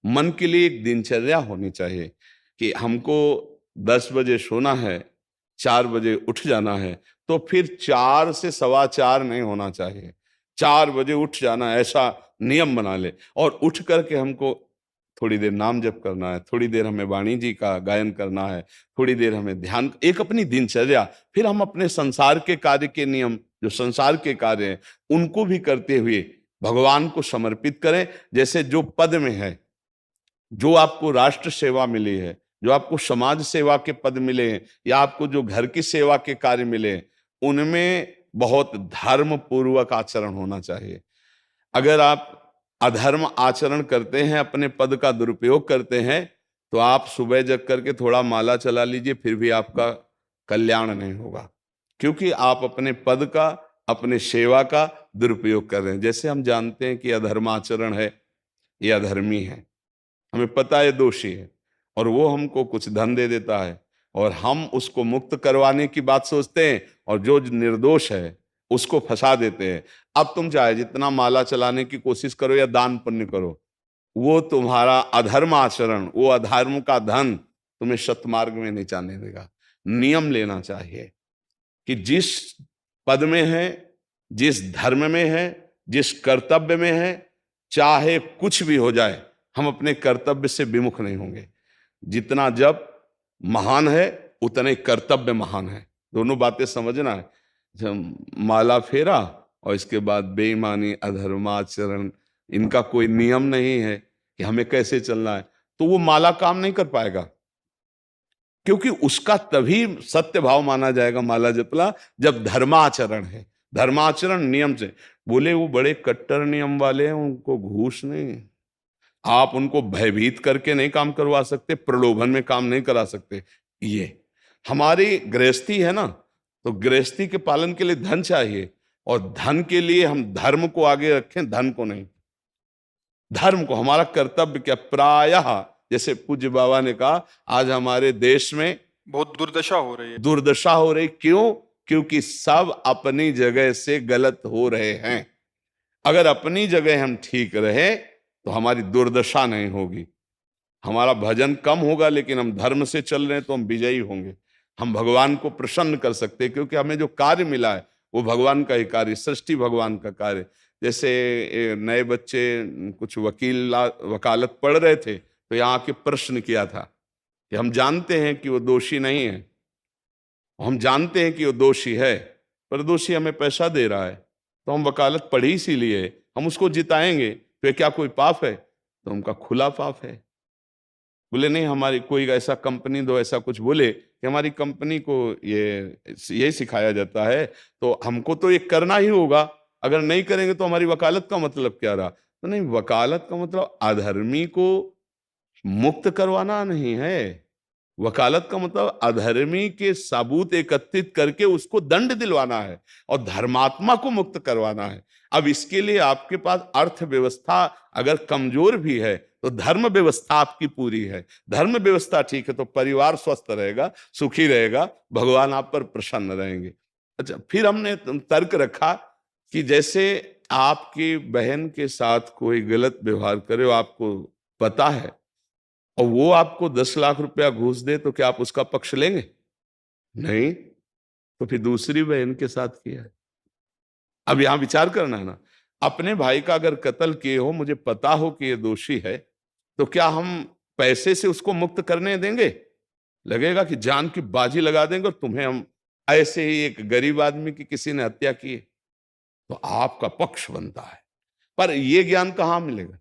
मन के लिए एक दिनचर्या होनी चाहिए कि हमको 10 बजे सोना है, 4 बजे उठ जाना है, तो फिर 4 से सवा 4 नहीं होना चाहिए। 4 बजे उठ जाना, ऐसा नियम बना ले। और उठ करके हमको थोड़ी देर नाम जप करना है, थोड़ी देर हमें वाणी जी का गायन करना है, थोड़ी देर हमें ध्यान, एक अपनी दिनचर्या। फिर हम अपने संसार के कार्य के नियम, जो संसार के कार्य हैं, उनको भी करते हुए भगवान को समर्पित करें। जैसे जो पद में है, जो आपको राष्ट्र सेवा मिली है, जो आपको समाज सेवा के पद मिले हैं, या आपको जो घर की सेवा के कार्य मिले हैं, उनमें बहुत धर्म पूर्वक आचरण होना चाहिए। अगर आप अधर्म आचरण करते हैं, अपने पद का दुरुपयोग करते हैं, तो आप सुबह जग करके थोड़ा माला चला लीजिए, फिर भी आपका कल्याण नहीं होगा, क्योंकि आप अपने पद का, अपने सेवा का दुरुपयोग कर रहे हैं। जैसे हम जानते हैं कि अधर्म आचरण है, ये अधर्मी है, हमें पता है दोषी है, और वो हमको कुछ धन दे देता है, और हम उसको मुक्त करवाने की बात सोचते हैं, और जो निर्दोष है उसको फंसा देते हैं। अब तुम चाहे जितना माला चलाने की कोशिश करो या दान पुण्य करो, वो तुम्हारा अधर्म आचरण, वो अधर्म का धन तुम्हें सतमार्ग में नहीं जाने देगा। नियम लेना चाहिए कि जिस पद में है, जिस धर्म में है, जिस कर्तव्य में है, चाहे कुछ भी हो जाए, हम अपने कर्तव्य से विमुख नहीं होंगे। जितना जप महान है, उतने कर्तव्य महान है। दोनों बातें समझना है। जब माला फेरा और इसके बाद बेईमानी, अधर्माचरण, इनका कोई नियम नहीं है कि हमें कैसे चलना है, तो वो माला काम नहीं कर पाएगा, क्योंकि उसका तभी सत्य भाव माना जाएगा माला जपला जब धर्माचरण है। धर्माचरण नियम से। बोले वो बड़े कट्टर नियम वाले हैं, उनको घूस नहीं, आप उनको भयभीत करके नहीं काम करवा सकते, प्रलोभन में काम नहीं करा सकते। ये हमारी गृहस्थी है ना, तो गृहस्थी के पालन के लिए धन चाहिए, और धन के लिए हम धर्म को आगे रखें, धन को नहीं। धर्म को, हमारा कर्तव्य क्या, प्रायः जैसे पूज्य बाबा ने कहा, आज हमारे देश में बहुत दुर्दशा हो रही है। दुर्दशा हो रही, क्यों? क्योंकि सब अपनी जगह से गलत हो रहे हैं। अगर अपनी जगह हम ठीक रहे तो हमारी दुर्दशा नहीं होगी, हमारा भजन कम होगा, लेकिन हम धर्म से चल रहे हैं तो हम विजयी होंगे। हम भगवान को प्रसन्न कर सकते हैं, क्योंकि हमें जो कार्य मिला है वो भगवान का ही कार्य, सृष्टि भगवान का कार्य। जैसे नए बच्चे कुछ वकालत पढ़ रहे थे, तो यहाँ के प्रश्न किया था कि हम जानते हैं कि वो दोषी नहीं है, हम जानते हैं कि वो दोषी है, पर दोषी हमें पैसा दे रहा है, तो हम वकालत पढ़ी इसीलिए, हम उसको जिताएंगे, तो क्या कोई पाप है? तो उनका खुला पाप है। बोले नहीं, हमारी कोई ऐसा कंपनी दो, ऐसा कुछ बोले कि हमारी कंपनी को ये सिखाया जाता है, तो हमको तो ये करना ही होगा, अगर नहीं करेंगे तो हमारी वकालत का मतलब क्या रहा? तो नहीं, वकालत का मतलब अधर्मी को मुक्त करवाना नहीं है। वकालत का मतलब अधर्मी के सबूत एकत्रित करके उसको दंड दिलवाना है, और धर्मात्मा को मुक्त करवाना है। अब इसके लिए आपके पास अर्थव्यवस्था अगर कमजोर भी है, तो धर्म व्यवस्था आपकी पूरी है। धर्म व्यवस्था ठीक है तो परिवार स्वस्थ रहेगा, सुखी रहेगा, भगवान आप पर प्रसन्न रहेंगे। अच्छा, फिर हमने तर्क रखा कि जैसे आपकी बहन के साथ कोई गलत व्यवहार करे, आपको पता है, और वो आपको 10 लाख रुपया घूस दे, तो क्या आप उसका पक्ष लेंगे? नहीं। तो फिर दूसरी बहन के साथ किया है। अब यहां विचार करना है ना, अपने भाई का अगर कत्ल किए हो, मुझे पता हो कि ये दोषी है, तो क्या हम पैसे से उसको मुक्त करने देंगे? लगेगा कि जान की बाजी लगा देंगे, और तुम्हें हम, ऐसे ही एक गरीब आदमी की किसी ने हत्या की है, तो आपका पक्ष बनता है। पर यह ज्ञान कहां मिलेगा?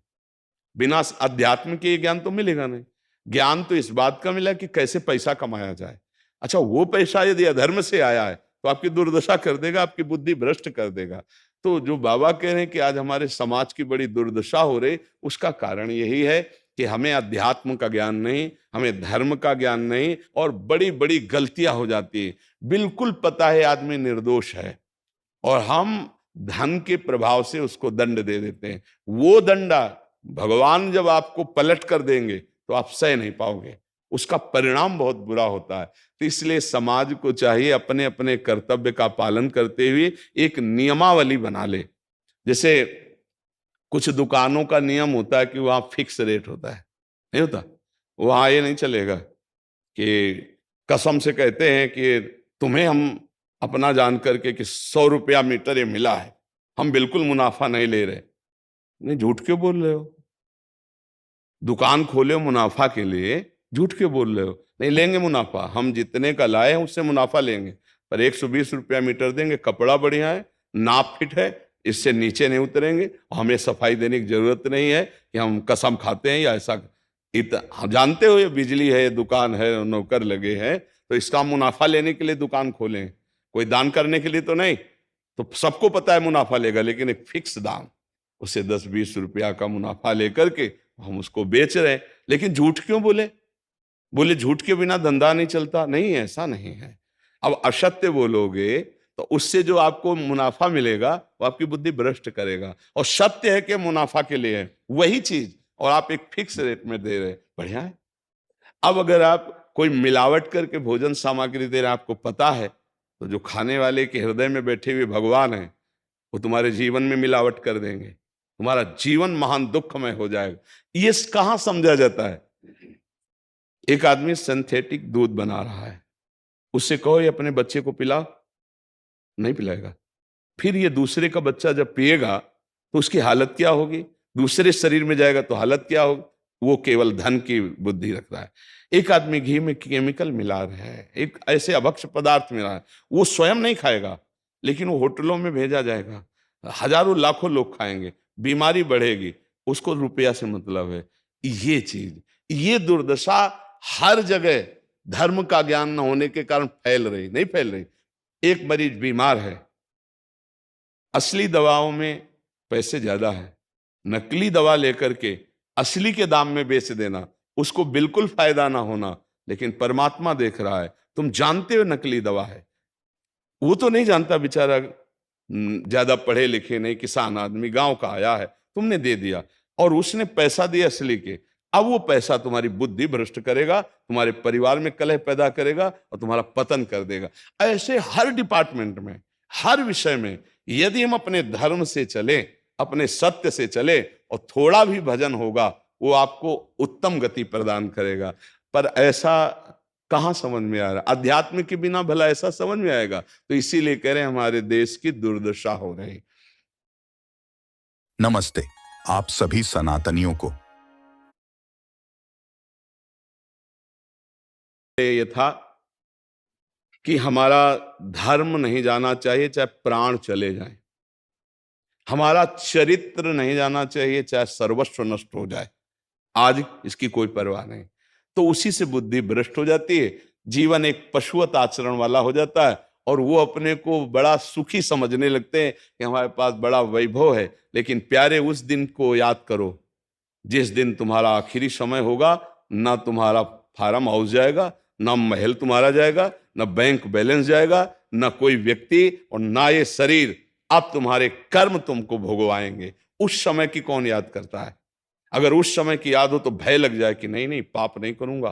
बिना अध्यात्म के ये ज्ञान तो मिलेगा नहीं। ज्ञान तो इस बात का मिला कि कैसे पैसा कमाया जाए। अच्छा, वो पैसा यदि अधर्म से आया है तो आपकी दुर्दशा कर देगा, आपकी बुद्धि भ्रष्ट कर देगा। तो जो बाबा कह रहे हैं कि आज हमारे समाज की बड़ी दुर्दशा हो रही, उसका कारण यही है कि हमें अध्यात्म का ज्ञान नहीं, हमें धर्म का ज्ञान नहीं, और बड़ी बड़ी गलतियां हो जाती है। बिल्कुल पता है आदमी निर्दोष है, और हम धन के प्रभाव से उसको दंड दे देते हैं। वो दंडा भगवान जब आपको पलट कर देंगे तो आप सह नहीं पाओगे, उसका परिणाम बहुत बुरा होता है। तो इसलिए समाज को चाहिए अपने अपने कर्तव्य का पालन करते हुए एक नियमावली बना ले। जैसे कुछ दुकानों का नियम होता है कि वहां फिक्स रेट होता है, नहीं होता। वहां ये नहीं चलेगा कि कसम से कहते हैं कि तुम्हें हम अपना जान करके कि 100 रुपया मीटर ये मिला है, हम बिल्कुल मुनाफा नहीं ले रहे। नहीं, झूठ क्यों बोल रहे हो? दुकान खोले हो मुनाफा के लिए, झूठ क्यों बोल रहे हो? नहीं लेंगे मुनाफा, हम जितने का लाए हैं उससे मुनाफा लेंगे, पर 120 रुपया मीटर देंगे, कपड़ा बढ़िया है, नाप फिट है, इससे नीचे नहीं उतरेंगे, हमें सफाई देने की जरूरत नहीं है कि हम कसम खाते हैं या ऐसा। हम जानते हो ये बिजली है, दुकान है, नौकर लगे हैं, तो इसका मुनाफा लेने के लिए दुकान खोलें, कोई दान करने के लिए तो नहीं। तो सबको पता है मुनाफा लेगा, लेकिन एक फिक्स दाम, उसे 10-20 रुपया का मुनाफा लेकर के हम उसको बेच रहे हैं। लेकिन झूठ क्यों बोले? बोले झूठ के बिना धंधा नहीं चलता। नहीं, ऐसा नहीं है। अब असत्य बोलोगे तो उससे जो आपको मुनाफा मिलेगा वो आपकी बुद्धि भ्रष्ट करेगा, और सत्य है कि मुनाफा के लिए है वही चीज, और आप एक फिक्स रेट में दे रहे हैं, बढ़िया है। अब अगर आप कोई मिलावट करके भोजन सामग्री दे रहे हैं, आपको पता है, तो जो खाने वाले के हृदय में बैठे हुए भगवान हैं वो तुम्हारे जीवन में मिलावट कर देंगे, तुम्हारा जीवन महान दुखमय हो जाएगा। ये कहां समझा जाता है? एक आदमी सिंथेटिक दूध बना रहा है, उससे कहो ये अपने बच्चे को पिला, नहीं पिलाएगा। फिर ये दूसरे का बच्चा जब पिएगा तो उसकी हालत क्या होगी? दूसरे शरीर में जाएगा तो हालत क्या होगी? वो केवल धन की बुद्धि रख रहा है। एक आदमी घी में केमिकल मिला रहा है, एक ऐसे अभक्ष पदार्थ मिला है, वो स्वयं नहीं खाएगा, लेकिन वो होटलों में भेजा जाएगा, हजारों लाखों लोग खाएंगे, बीमारी बढ़ेगी, उसको रुपया से मतलब है। ये चीज, ये दुर्दशा हर जगह धर्म का ज्ञान न होने के कारण फैल रही, नहीं फैल रही। एक मरीज बीमार है, असली दवाओं में पैसे ज्यादा है, नकली दवा लेकर के असली के दाम में बेच देना, उसको बिल्कुल फायदा ना होना। लेकिन परमात्मा देख रहा है, तुम जानते हो नकली दवा है, वो तो नहीं जानता बेचारा, ज्यादा पढ़े लिखे नहीं, किसान आदमी गांव का आया है, तुमने दे दिया और उसने पैसा दिया असली के। अब वो पैसा तुम्हारी बुद्धि भ्रष्ट करेगा, तुम्हारे परिवार में कलह पैदा करेगा और तुम्हारा पतन कर देगा। ऐसे हर डिपार्टमेंट में, हर विषय में यदि हम अपने धर्म से चले, अपने सत्य से चले और थोड़ा भी भजन होगा, वो आपको उत्तम गति प्रदान करेगा। पर ऐसा कहां समझ में आ रहा? अध्यात्म के बिना भला ऐसा समझ में आएगा? तो इसीलिए कह रहे हैं हमारे देश की दुर्दशा हो रही। नमस्ते आप सभी सनातनियों को। ये था कि हमारा धर्म नहीं जाना चाहिए चाहे प्राण चले जाएं, हमारा चरित्र नहीं जाना चाहिए चाहे सर्वस्व नष्ट हो जाए। आज इसकी कोई परवाह नहीं, तो उसी से बुद्धि भ्रष्ट हो जाती है, जीवन एक पशुवत आचरण वाला हो जाता है, और वो अपने को बड़ा सुखी समझने लगते हैं कि हमारे पास बड़ा वैभव है। लेकिन प्यारे, उस दिन को याद करो जिस दिन तुम्हारा आखिरी समय होगा, ना तुम्हारा फार्म हाउस जाएगा, ना महल तुम्हारा जाएगा, ना बैंक बैलेंस जाएगा, ना कोई व्यक्ति, और ना ये शरीर। अब तुम्हारे कर्म तुमको भोगवाएंगे। उस समय की कौन याद करता है? अगर उस समय की याद हो तो भय लग जाए कि नहीं नहीं, पाप नहीं करूंगा,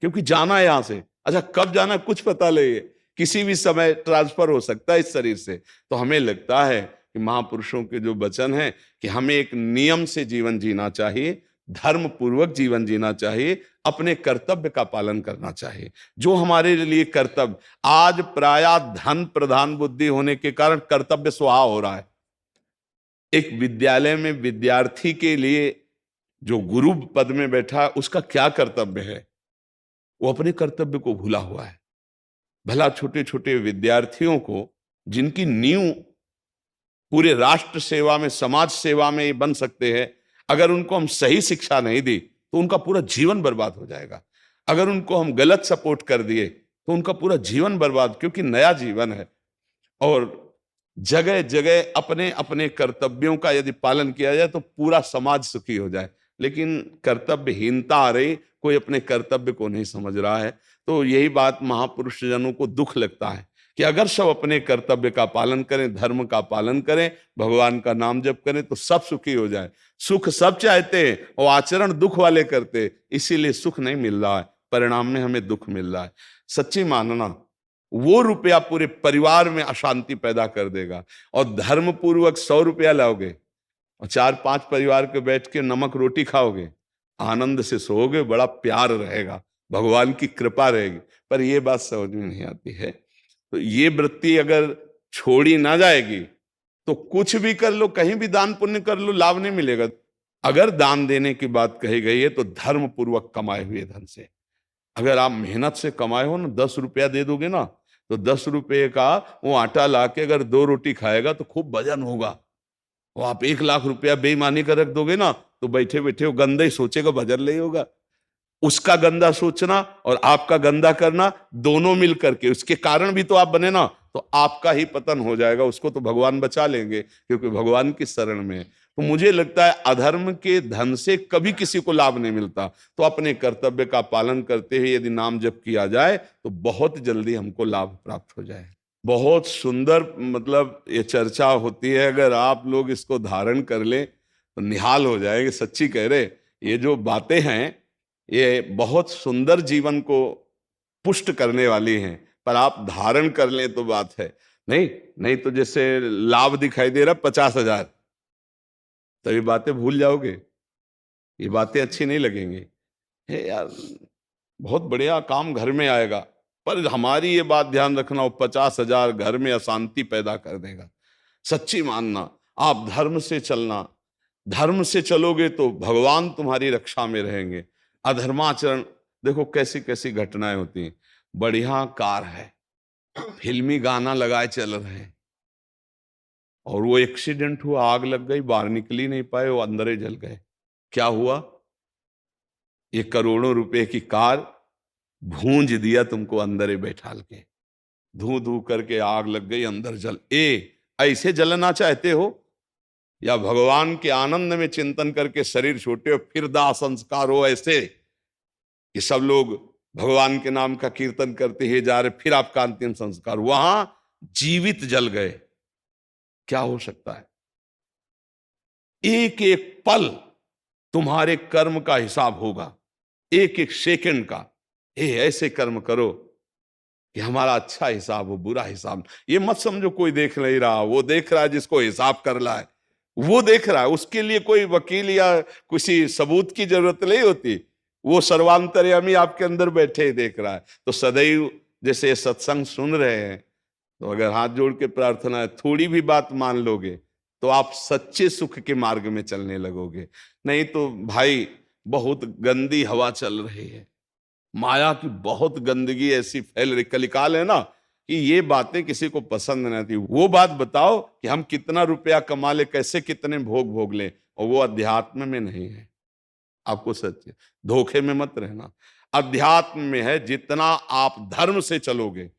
क्योंकि जाना है यहां से। अच्छा, कब जाना कुछ पता नहीं, किसी भी समय ट्रांसफर हो सकता है इस शरीर से। तो हमें लगता है कि महापुरुषों के जो वचन है कि हमें एक नियम से जीवन जीना चाहिए, धर्म पूर्वक जीवन जीना चाहिए, अपने कर्तव्य का पालन करना चाहिए। जो हमारे लिए कर्तव्य, आज प्रायः धन प्रधान बुद्धि होने के कारण कर्तव्य स्वाहा हो रहा है। एक विद्यालय में विद्यार्थी के लिए जो गुरु पद में बैठा, उसका क्या कर्तव्य है? वो अपने कर्तव्य को भूला हुआ है। भला छोटे छोटे विद्यार्थियों को, जिनकी नींव पूरे राष्ट्र सेवा में, समाज सेवा में ये बन सकते हैं, अगर उनको हम सही शिक्षा नहीं दी तो उनका पूरा जीवन बर्बाद हो जाएगा। अगर उनको हम गलत सपोर्ट कर दिए तो उनका पूरा जीवन बर्बाद, क्योंकि नया जीवन है। और जगह जगह अपने अपने कर्तव्यों का यदि पालन किया जाए तो पूरा समाज सुखी हो जाए। लेकिन कर्तव्यहीनता आ रही, कोई अपने कर्तव्य को नहीं समझ रहा है। तो यही बात महापुरुष जनों को दुख लगता है कि अगर सब अपने कर्तव्य का पालन करें, धर्म का पालन करें, भगवान का नाम जप करें, तो सब सुखी हो जाए। सुख सब चाहते हैं और आचरण दुख वाले करते, इसीलिए सुख नहीं मिल रहा है, परिणाम में हमें दुख मिल रहा है। सच्ची मानना, वो रुपया पूरे परिवार में अशांति पैदा कर देगा। और धर्म पूर्वक 100 रुपया लाओगे और 4-5 परिवार के बैठ के नमक रोटी खाओगे, आनंद से सोओगे, बड़ा प्यार रहेगा, भगवान की कृपा रहेगी। पर ये बात समझ में नहीं आती है। तो ये वृत्ति अगर छोड़ी ना जाएगी तो कुछ भी कर लो, कहीं भी दान पुण्य कर लो, लाभ नहीं मिलेगा। अगर दान देने की बात कही गई है तो धर्म पूर्वक कमाए हुए धन से। अगर आप मेहनत से कमाए हो ना, 10 रुपया दे दोगे ना, तो 10 रुपये का वो आटा लाके अगर 2 रोटी खाएगा तो खूब वजन होगा। वो आप 1 लाख रुपया बेईमानी कर रख दोगे ना, तो बैठे बैठे वो गंदा ही सोचेगा, भजन नहीं होगा। उसका गंदा सोचना और आपका गंदा करना, दोनों मिल करके, उसके कारण भी तो आप बने ना, तो आपका ही पतन हो जाएगा। उसको तो भगवान बचा लेंगे, क्योंकि भगवान की शरण में है। तो मुझे लगता है अधर्म के धन से कभी किसी को लाभ नहीं मिलता। तो अपने कर्तव्य का पालन करते हुए यदि नाम जप किया जाए तो बहुत जल्दी हमको लाभ प्राप्त हो जाए। बहुत सुंदर, मतलब ये चर्चा होती है, अगर आप लोग इसको धारण कर लें तो निहाल हो जाएंगे। सच्ची कह रहे, ये जो बातें हैं ये बहुत सुंदर जीवन को पुष्ट करने वाली हैं, पर आप धारण कर लें तो बात है। नहीं नहीं तो जैसे लाभ दिखाई दे रहा 50,000, तो ये बातें भूल जाओगे, ये बातें अच्छी नहीं लगेंगी। हे यार, बहुत बढ़िया काम घर में आएगा, पर हमारी ये बात ध्यान रखना, वो 50,000 घर में अशांति पैदा कर देगा। सच्ची मानना, आप धर्म से चलना, धर्म से चलोगे तो भगवान तुम्हारी रक्षा में रहेंगे। अधर्माचरण, देखो कैसी कैसी घटनाएं होती हैं। बढ़िया कार है, फिल्मी गाना लगाए चल रहे हैं, और वो एक्सीडेंट हुआ, आग लग गई, बाहर निकल ही नहीं पाए, वो अंदर ही जल गए। क्या हुआ? ये करोड़ों रुपए की कार भूंज दिया तुमको अंदर ही बैठाल के, धू धू करके आग लग गई, अंदर जल। ऐसे जलना चाहते हो, या भगवान के आनंद में चिंतन करके शरीर छूटे हो, फिर दाह संस्कार हो ऐसे कि सब लोग भगवान के नाम का कीर्तन करते ही जा रहे, फिर आपका अंतिम संस्कार वहां जीवित जल गए? क्या हो सकता है? एक एक पल तुम्हारे कर्म का हिसाब होगा, एक एक सेकंड का। ऐसे कर्म करो कि हमारा अच्छा हिसाब हो, बुरा हिसाब। ये मत समझो कोई देख नहीं रहा, वो देख रहा है जिसको हिसाब करना है, वो देख रहा है। उसके लिए कोई वकील या किसी सबूत की जरूरत नहीं होती, वो सर्वांतर्यामी आपके अंदर बैठे ही देख रहा है। तो सदैव जैसे ये सत्संग सुन रहे हैं, तो अगर हाथ जोड़ के प्रार्थना है, थोड़ी भी बात मान लोगे तो आप सच्चे सुख के मार्ग में चलने लगोगे। नहीं तो भाई, बहुत गंदी हवा चल रही है, माया की बहुत गंदगी ऐसी फैल रही, कलिकाल है ना, कि ये बातें किसी को पसंद नहीं आती। वो बात बताओ कि हम कितना रुपया कमा ले, कैसे कितने भोग भोग ले, और वो अध्यात्म में नहीं है। आपको सच धोखे में मत रहना, अध्यात्म में है। जितना आप धर्म से चलोगे